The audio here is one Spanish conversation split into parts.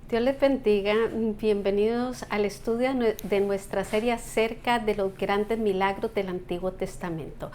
Dios les bendiga, bienvenidos al estudio de nuestra serie acerca de los grandes milagros del Antiguo Testamento.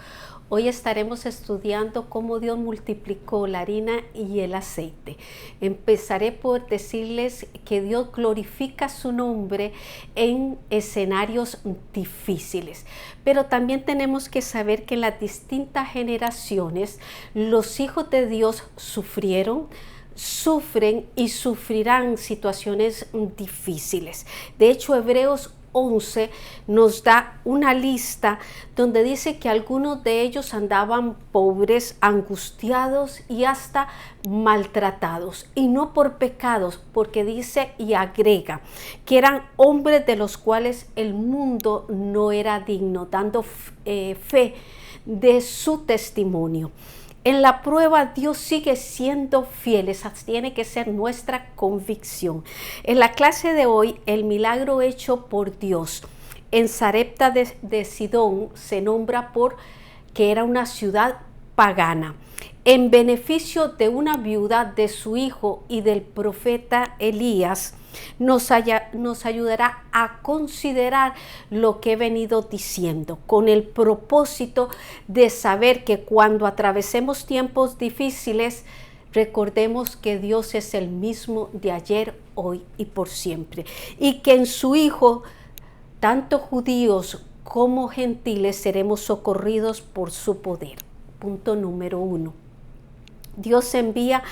Hoy estaremos estudiando cómo Dios multiplicó la harina y el aceite. Empezaré por decirles que Dios glorifica su nombre en escenarios difíciles, pero también tenemos que saber que en las distintas generaciones los hijos de Dios sufrieron, sufren y sufrirán situaciones difíciles. De hecho, Hebreos 11 nos da una lista donde dice que algunos de ellos andaban pobres, angustiados y hasta maltratados, y no por pecados, porque dice y agrega que eran hombres de los cuales el mundo no era digno, dando fe de su testimonio. En la prueba Dios sigue siendo fiel, esa tiene que ser nuestra convicción. En la clase de hoy, el milagro hecho por Dios en Sarepta de Sidón se nombra por que era una ciudad pagana, en beneficio de una viuda, de su hijo y del profeta Elías. Nos ayudará a considerar lo que he venido diciendo, con el propósito de saber que cuando atravesemos tiempos difíciles, recordemos que Dios es el mismo de ayer, hoy y por siempre, y que en su Hijo, tanto judíos como gentiles, seremos socorridos por su poder. Punto número 1. Dios envía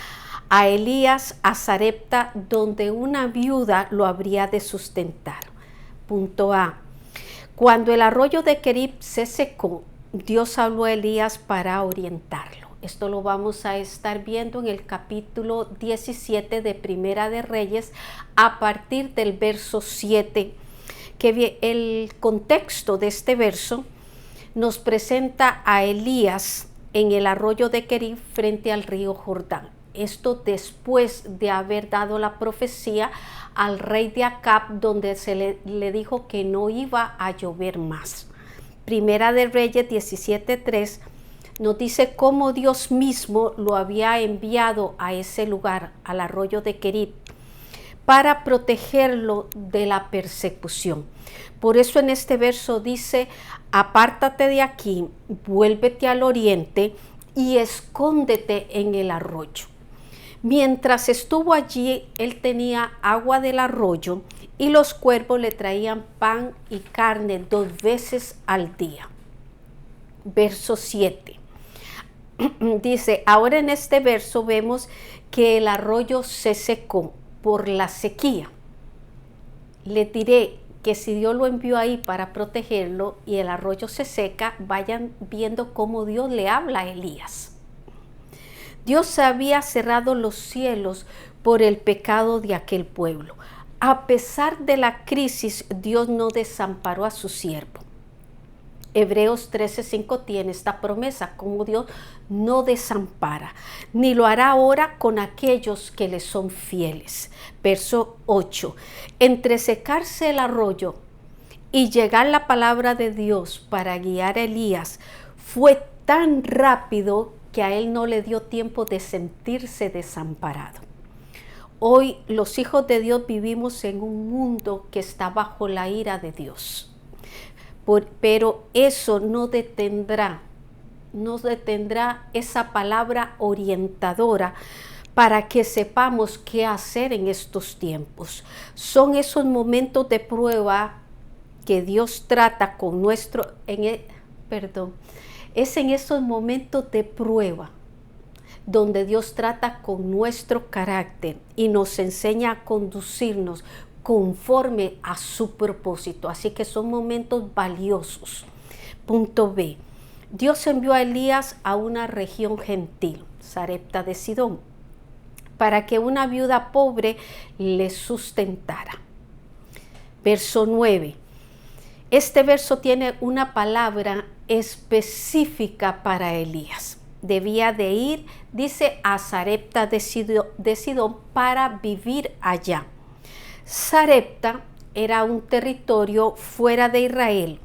a Elías a Sarepta, donde una viuda lo habría de sustentar. Punto A. Cuando el arroyo de Kerib se secó, Dios habló a Elías para orientarlo. Esto lo vamos a estar viendo en el capítulo 17 de Primera de Reyes, a partir del verso 7, que el contexto de este verso nos presenta a Elías en el arroyo de Kerib frente al río Jordán. Esto después de haber dado la profecía al rey de Acab, donde le dijo que no iba a llover más. Primera de Reyes 17:3 nos dice cómo Dios mismo lo había enviado a ese lugar, al arroyo de Kerib, para protegerlo de la persecución. Por eso en este verso dice: apártate de aquí, vuélvete al oriente y escóndete en el arroyo. Mientras estuvo allí, él tenía agua del arroyo y los cuervos le traían pan y carne 2 veces al día. Verso 7. Dice, ahora en este verso vemos que el arroyo se secó por la sequía. Le diré que si Dios lo envió ahí para protegerlo y el arroyo se seca, vayan viendo cómo Dios le habla a Elías. Dios había cerrado los cielos por el pecado de aquel pueblo. A pesar de la crisis, Dios no desamparó a su siervo. Hebreos 13:5 tiene esta promesa, como Dios no desampara, ni lo hará ahora con aquellos que le son fieles. Verso 8. Entre secarse el arroyo y llegar la palabra de Dios para guiar a Elías, fue tan rápido que a él no le dio tiempo de sentirse desamparado. Hoy los hijos de Dios vivimos en un mundo que está bajo la ira de Dios. Pero eso no detendrá esa palabra orientadora para que sepamos qué hacer en estos tiempos. Son esos momentos de prueba que Dios trata con es en esos momentos de prueba donde Dios trata con nuestro carácter y nos enseña a conducirnos conforme a su propósito. Así que son momentos valiosos. Punto B. Dios envió a Elías a una región gentil, Sarepta de Sidón, para que una viuda pobre le sustentara. Verso 9. Este verso tiene una palabra específica para Elías. Debía de ir, dice, a Sarepta de Sidón para vivir allá. Sarepta era un territorio fuera de Israel,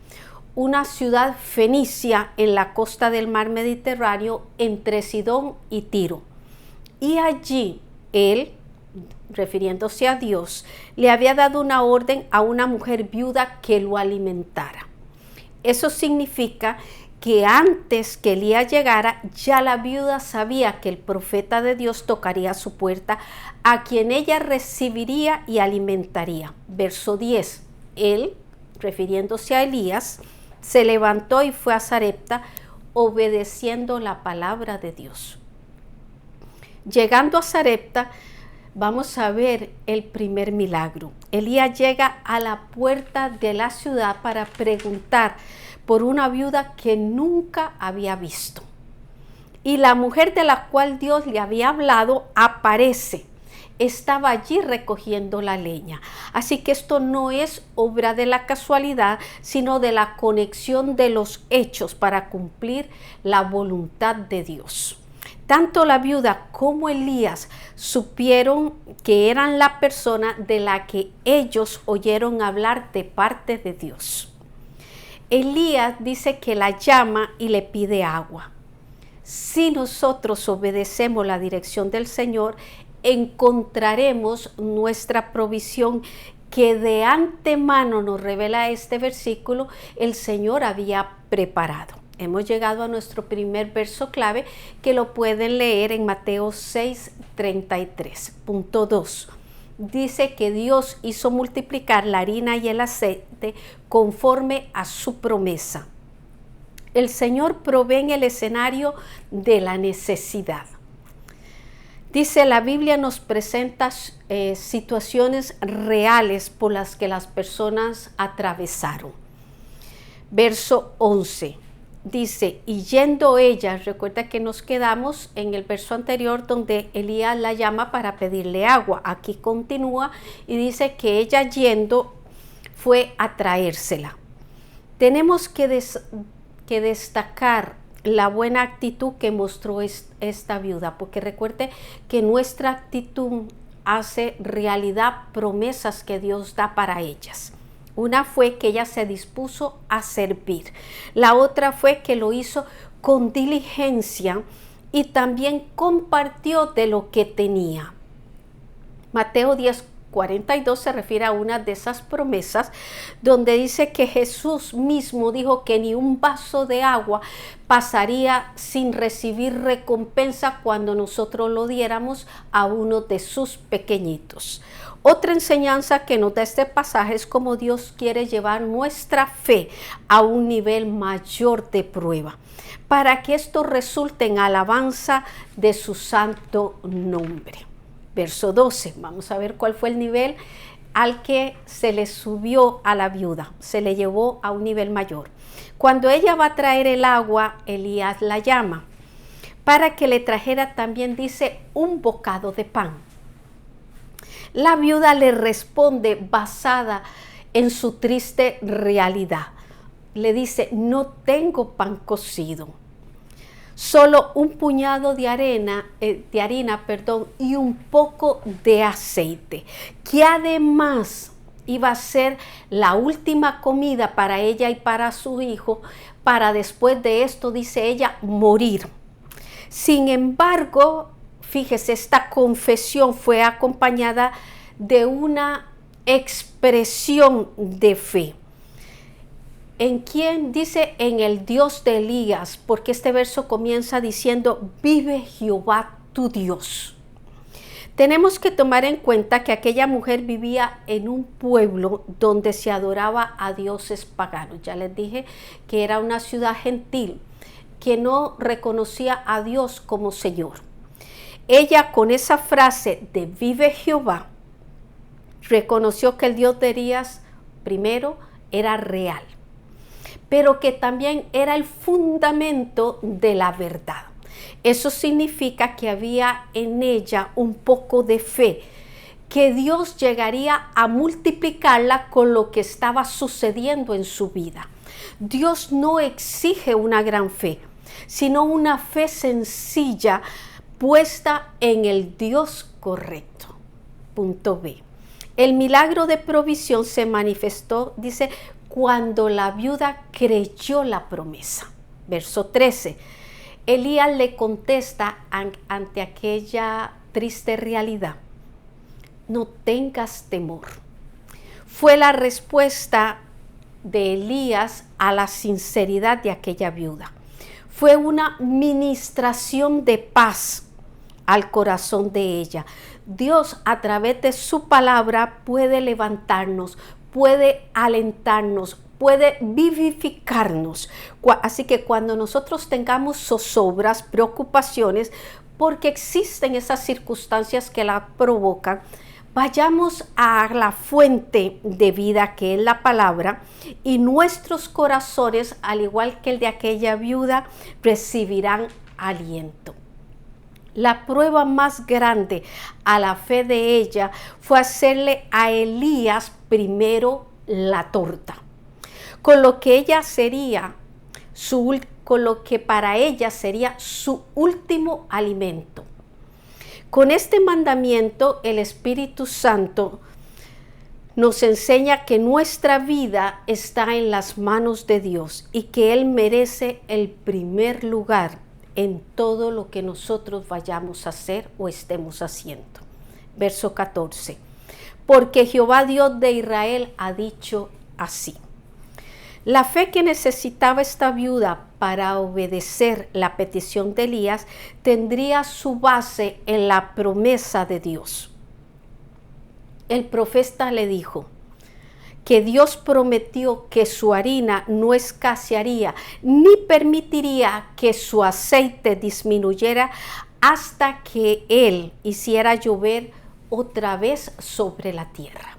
una ciudad fenicia en la costa del mar Mediterráneo entre Sidón y Tiro. Y allí él refiriéndose a Dios, le había dado una orden a una mujer viuda que lo alimentara. Eso significa que antes que Elías llegara, ya la viuda sabía que el profeta de Dios tocaría su puerta, a quien ella recibiría y alimentaría. Verso 10. Él, refiriéndose a Elías, se levantó y fue a Sarepta, obedeciendo la palabra de Dios. Llegando a Sarepta, vamos a ver el primer milagro. Elías llega a la puerta de la ciudad para preguntar por una viuda que nunca había visto. Y la mujer de la cual Dios le había hablado aparece. Estaba allí recogiendo la leña. Así que esto no es obra de la casualidad, sino de la conexión de los hechos para cumplir la voluntad de Dios. Tanto la viuda como Elías supieron que eran la persona de la que ellos oyeron hablar de parte de Dios. Elías dice que la llama y le pide agua. Si nosotros obedecemos la dirección del Señor, encontraremos nuestra provisión que de antemano nos revela este versículo, el Señor había preparado. Hemos llegado a nuestro primer verso clave, que lo pueden leer en Mateo 6:33. Punto 2. Dice que Dios hizo multiplicar la harina y el aceite conforme a su promesa. El Señor provee en el escenario de la necesidad. Dice, la Biblia nos presenta situaciones reales por las que las personas atravesaron. Verso 11. Dice, y yendo ella, recuerda que nos quedamos en el verso anterior donde Elías la llama para pedirle agua. Aquí continúa y dice que ella yendo fue a traérsela. Tenemos que destacar la buena actitud que mostró esta viuda, porque recuerde que nuestra actitud hace realidad promesas que Dios da para ellas. Una fue que ella se dispuso a servir. La otra fue que lo hizo con diligencia y también compartió de lo que tenía. Mateo 10:42 se refiere a una de esas promesas donde dice que Jesús mismo dijo que ni un vaso de agua pasaría sin recibir recompensa cuando nosotros lo diéramos a uno de sus pequeñitos. Otra enseñanza que nos da este pasaje es cómo Dios quiere llevar nuestra fe a un nivel mayor de prueba, para que esto resulte en alabanza de su santo nombre. Verso 12, vamos a ver cuál fue el nivel al que se le subió a la viuda, se le llevó a un nivel mayor. Cuando ella va a traer el agua, Elías la llama para que le trajera también, dice, un bocado de pan. La viuda le responde basada en su triste realidad. Le dice, no tengo pan cocido, solo un puñado de harina, y un poco de aceite, que además iba a ser la última comida para ella y para su hijo, para después de esto, dice ella, morir. Sin embargo, fíjese, esta confesión fue acompañada de una expresión de fe. ¿En quién? Dice, en el Dios de Elías, porque este verso comienza diciendo, vive Jehová tu Dios. Tenemos que tomar en cuenta que aquella mujer vivía en un pueblo donde se adoraba a dioses paganos. Ya les dije que era una ciudad gentil que no reconocía a Dios como Señor. Ella, con esa frase de vive Jehová, reconoció que el Dios de Elías primero era real, pero que también era el fundamento de la verdad. Eso significa que había en ella un poco de fe, que Dios llegaría a multiplicarla con lo que estaba sucediendo en su vida. Dios no exige una gran fe, sino una fe sencilla puesta en el Dios correcto. Punto B. El milagro de provisión se manifestó, dice, cuando la viuda creyó la promesa. Verso 13. Elías le contesta ante aquella triste realidad. no tengas temor. Fue la respuesta de Elías a la sinceridad de aquella viuda. Fue una ministración de paz al corazón de ella. Dios, a través de su palabra, puede levantarnos, puede alentarnos, puede vivificarnos. Así que cuando nosotros tengamos zozobras, preocupaciones, porque existen esas circunstancias que la provocan, vayamos a la fuente de vida, que es la palabra, y nuestros corazones, al igual que el de aquella viuda, recibirán aliento. La prueba más grande a la fe de ella fue hacerle a Elías primero la torta, con lo que para ella sería su último alimento. Con este mandamiento, el Espíritu Santo nos enseña que nuestra vida está en las manos de Dios y que Él merece el primer lugar en todo lo que nosotros vayamos a hacer o estemos haciendo. Verso 14. Porque Jehová Dios de Israel ha dicho así. La fe que necesitaba esta viuda para obedecer la petición de Elías tendría su base en la promesa de Dios. El profeta le dijo que Dios prometió que su harina no escasearía ni permitiría que su aceite disminuyera hasta que Él hiciera llover otra vez sobre la tierra.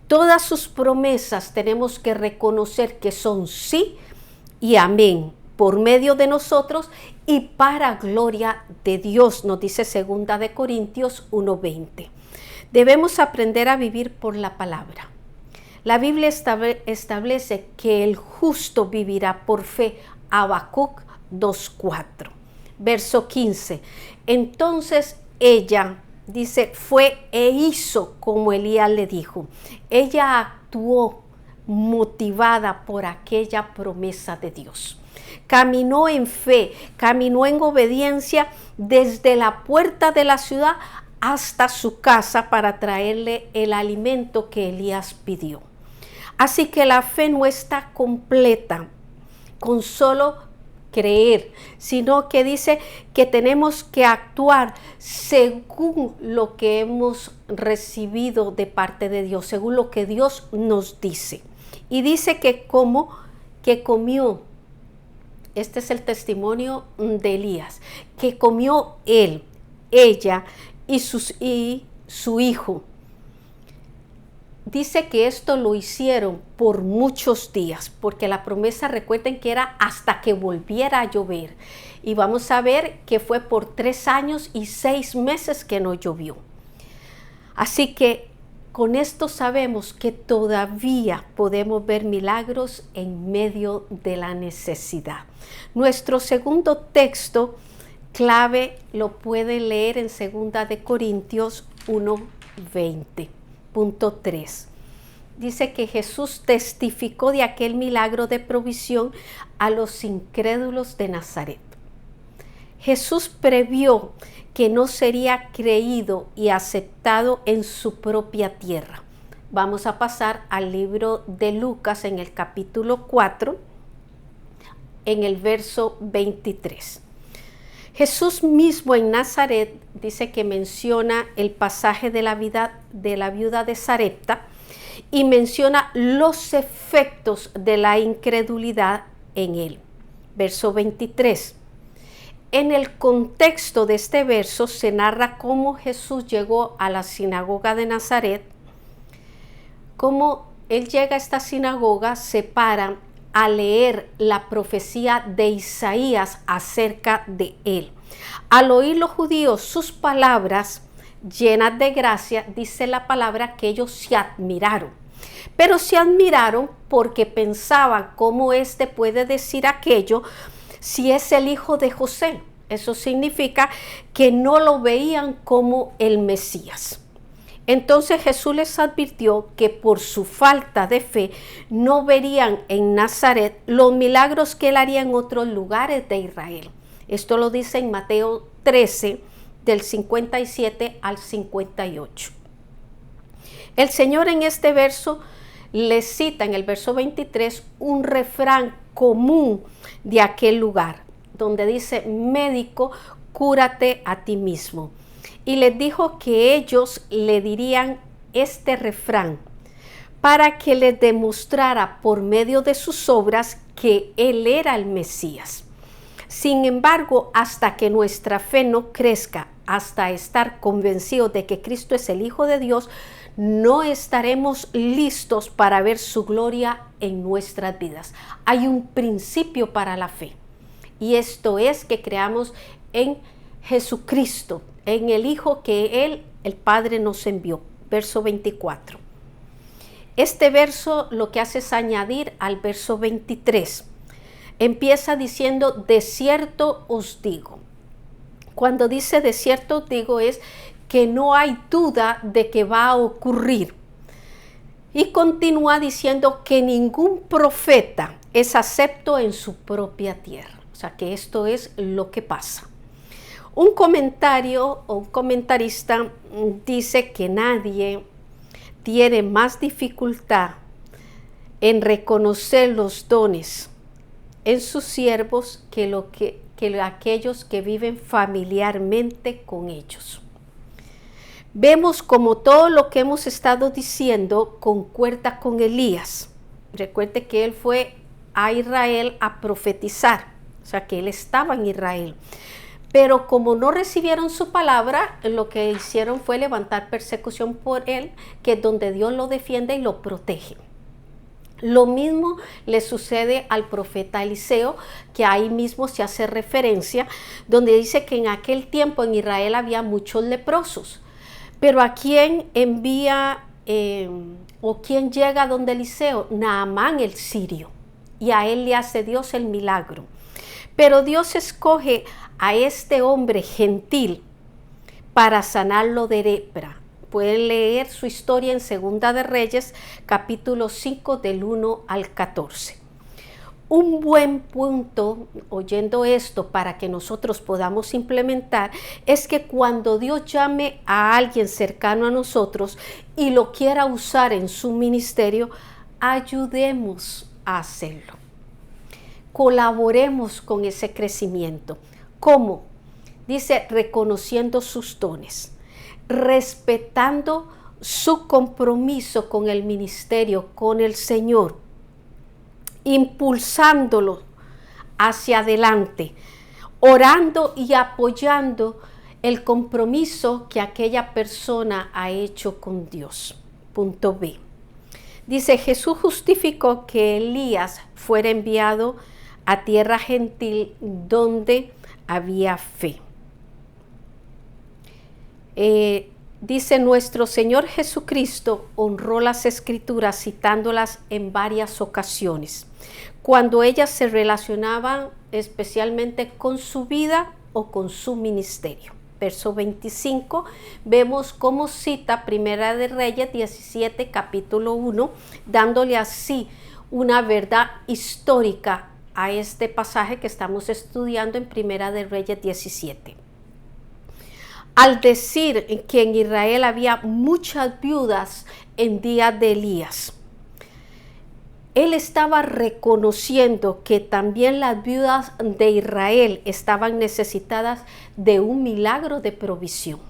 Todas sus promesas tenemos que reconocer que son sí y amén por medio de nosotros y para gloria de Dios, nos dice 2 Corintios 1:20. Debemos aprender a vivir por la palabra. La Biblia establece que el justo vivirá por fe. Habacuc 2:4. Verso 15. Entonces ella, dice, fue e hizo como Elías le dijo. Ella actuó motivada por aquella promesa de Dios. Caminó en fe, caminó en obediencia desde la puerta de la ciudad hasta su casa para traerle el alimento que Elías pidió. Así que la fe no está completa con solo creer, sino que dice que tenemos que actuar según lo que hemos recibido de parte de Dios, según lo que Dios nos dice. Y dice que comió, este es el testimonio de Elías, que comió él, ella y su hijo. Dice que esto lo hicieron por muchos días, porque la promesa, recuerden que era hasta que volviera a llover. Y vamos a ver que fue por 3 años y 6 meses que no llovió. Así que con esto sabemos que todavía podemos ver milagros en medio de la necesidad. Nuestro segundo texto clave lo pueden leer en 2 Corintios 1:20. Punto 3. Dice que Jesús testificó de aquel milagro de provisión a los incrédulos de Nazaret. Jesús previó que no sería creído y aceptado en su propia tierra. Vamos a pasar al libro de Lucas en el capítulo 4, en el verso 23. Jesús mismo en Nazaret dice que menciona el pasaje de la viuda de Sarepta y menciona los efectos de la incredulidad en él. Verso 23. En el contexto de este verso se narra cómo Jesús llegó a la sinagoga de Nazaret. Cómo él llega a esta sinagoga, se para a leer la profecía de Isaías acerca de él. Al oír los judíos sus palabras llenas de gracia, dice la palabra que ellos se admiraron. Pero se admiraron porque pensaban cómo éste puede decir aquello si es el hijo de José. Eso significa que no lo veían como el Mesías. Entonces Jesús les advirtió que por su falta de fe no verían en Nazaret los milagros que él haría en otros lugares de Israel. Esto lo dice en Mateo 13, del 57 al 58. El Señor en este verso le cita en el verso 23 un refrán común de aquel lugar, donde dice: médico, cúrate a ti mismo. Y les dijo que ellos le dirían este refrán para que les demostrara por medio de sus obras que Él era el Mesías. Sin embargo, hasta que nuestra fe no crezca, hasta estar convencidos de que Cristo es el Hijo de Dios, no estaremos listos para ver su gloria en nuestras vidas. Hay un principio para la fe, y esto es que creamos en Jesucristo, en el Hijo que Él, el Padre, nos envió. Verso 24. Este verso lo que hace es añadir al verso 23. Empieza diciendo: de cierto os digo. Cuando dice de cierto os digo es que no hay duda de que va a ocurrir. Y continúa diciendo que ningún profeta es acepto en su propia tierra. O sea que esto es lo que pasa. Un comentario o un comentarista dice que nadie tiene más dificultad en reconocer los dones en sus siervos que aquellos que viven familiarmente con ellos. Vemos como todo lo que hemos estado diciendo concuerda con Elías. Recuerde que él fue a Israel a profetizar, o sea que él estaba en Israel. Pero como no recibieron su palabra, lo que hicieron fue levantar persecución por él, que es donde Dios lo defiende y lo protege. Lo mismo le sucede al profeta Eliseo, que ahí mismo se hace referencia, donde dice que en aquel tiempo en Israel había muchos leprosos. Pero ¿a quién envía o quién llega donde Eliseo? Naamán el sirio. Y a él le hace Dios el milagro. Pero Dios escoge a este hombre gentil para sanarlo de lepra. Pueden leer su historia en Segunda de Reyes, capítulo 5, del 1 al 14. Un buen punto, oyendo esto, para que nosotros podamos implementar, es que cuando Dios llame a alguien cercano a nosotros y lo quiera usar en su ministerio, ayudemos a hacerlo. Colaboremos con ese crecimiento. ¿Cómo? Dice, reconociendo sus dones, respetando su compromiso con el ministerio, con el Señor, impulsándolo hacia adelante, orando y apoyando el compromiso que aquella persona ha hecho con Dios. Punto B. Dice, Jesús justificó que Elías fuera enviado a tierra gentil donde había fe. Dice, nuestro Señor Jesucristo honró las Escrituras citándolas en varias ocasiones, cuando ellas se relacionaban especialmente con su vida o con su ministerio. Verso 25, vemos cómo cita Primera de Reyes 17, capítulo 1, dándole así una verdad histórica a este pasaje que estamos estudiando en Primera de Reyes 17. Al decir que en Israel había muchas viudas en días de Elías, él estaba reconociendo que también las viudas de Israel estaban necesitadas de un milagro de provisión.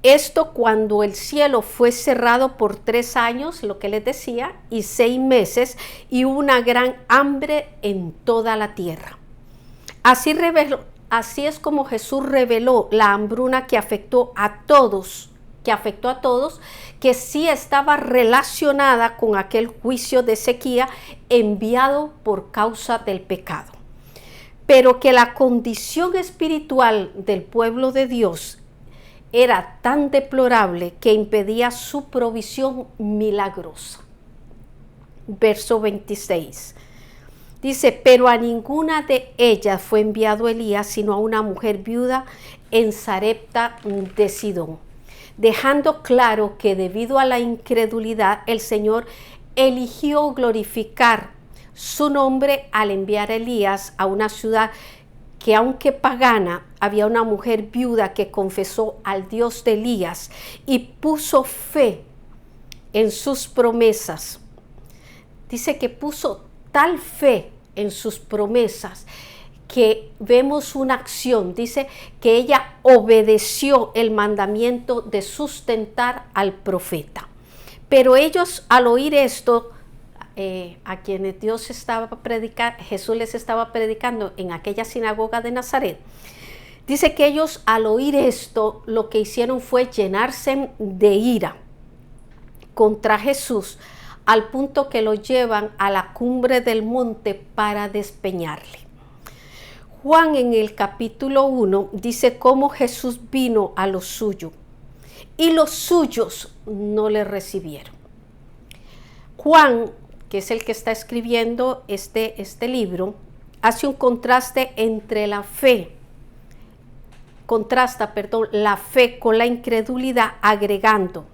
Esto cuando el cielo fue cerrado por 3 años, lo que les decía, y 6 meses, y una gran hambre en toda la tierra. Así es como Jesús reveló la hambruna que afectó a todos, que sí estaba relacionada con aquel juicio de sequía enviado por causa del pecado. Pero que la condición espiritual del pueblo de Dios era tan deplorable que impedía su provisión milagrosa. Verso 26. Dice, pero a ninguna de ellas fue enviado Elías, sino a una mujer viuda en Sarepta de Sidón, dejando claro que debido a la incredulidad, el Señor eligió glorificar su nombre al enviar a Elías a una ciudad que, aunque pagana, había una mujer viuda que confesó al Dios de Elías y puso fe en sus promesas. Dice que puso tal fe en sus promesas que vemos una acción. Dice que ella obedeció el mandamiento de sustentar al profeta. Pero ellos, al oír esto, a quienes Jesús les estaba predicando en aquella sinagoga de Nazaret, dice que ellos, al oír esto, lo que hicieron fue llenarse de ira contra Jesús, al punto que lo llevan a la cumbre del monte para despeñarle. Juan, en el capítulo 1, dice cómo Jesús vino a los suyos y los suyos no le recibieron. Juan, que es el que está escribiendo este libro, hace un contraste entre la fe con la incredulidad, agregando.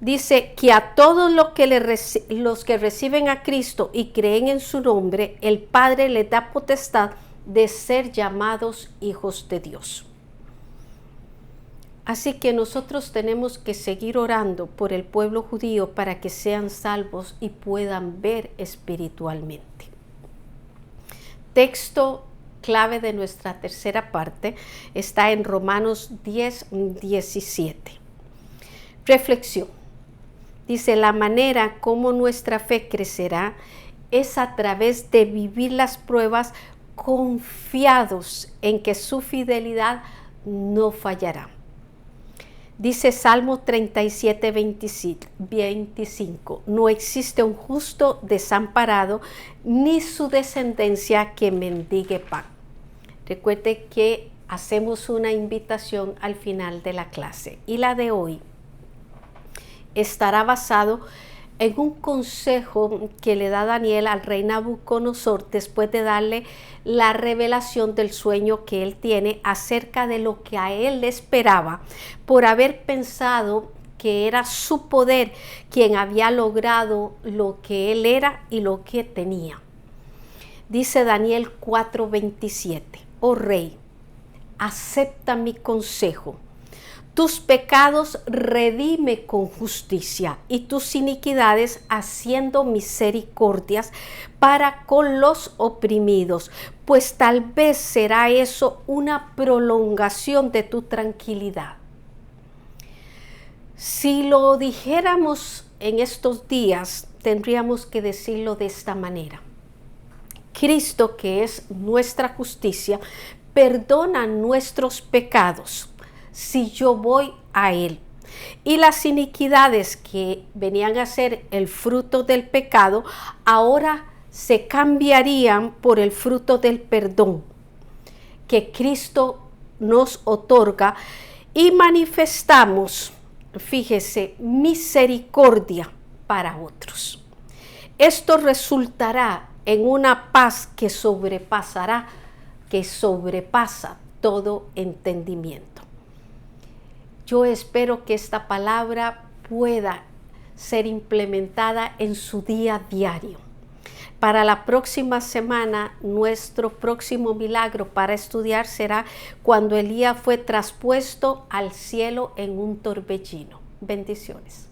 Dice que a todos los que reciben a Cristo y creen en su nombre, el Padre les da potestad de ser llamados hijos de Dios. Así que nosotros tenemos que seguir orando por el pueblo judío para que sean salvos y puedan ver espiritualmente. Texto clave de nuestra tercera parte está en Romanos 10:17. Reflexión. Dice, la manera como nuestra fe crecerá es a través de vivir las pruebas confiados en que su fidelidad no fallará. Dice Salmo 37:25, no existe un justo desamparado, ni su descendencia que mendigue pan. Recuerde que hacemos una invitación al final de la clase, y la de hoy estará basado en un consejo que le da Daniel al rey Nabucodonosor después de darle la revelación del sueño que él tiene acerca de lo que a él le esperaba por haber pensado que era su poder quien había logrado lo que él era y lo que tenía. Dice Daniel 4:27, oh rey, acepta mi consejo. Tus pecados redime con justicia y tus iniquidades haciendo misericordias para con los oprimidos, pues tal vez será eso una prolongación de tu tranquilidad. Si lo dijéramos en estos días, tendríamos que decirlo de esta manera. Cristo, que es nuestra justicia, perdona nuestros pecados si yo voy a Él. Y las iniquidades que venían a ser el fruto del pecado, ahora se cambiarían por el fruto del perdón que Cristo nos otorga y manifestamos, fíjese, misericordia para otros. Esto resultará en una paz que sobrepasa todo entendimiento. Yo espero que esta palabra pueda ser implementada en su día diario. Para la próxima semana, nuestro próximo milagro para estudiar será cuando Elías fue traspuesto al cielo en un torbellino. Bendiciones.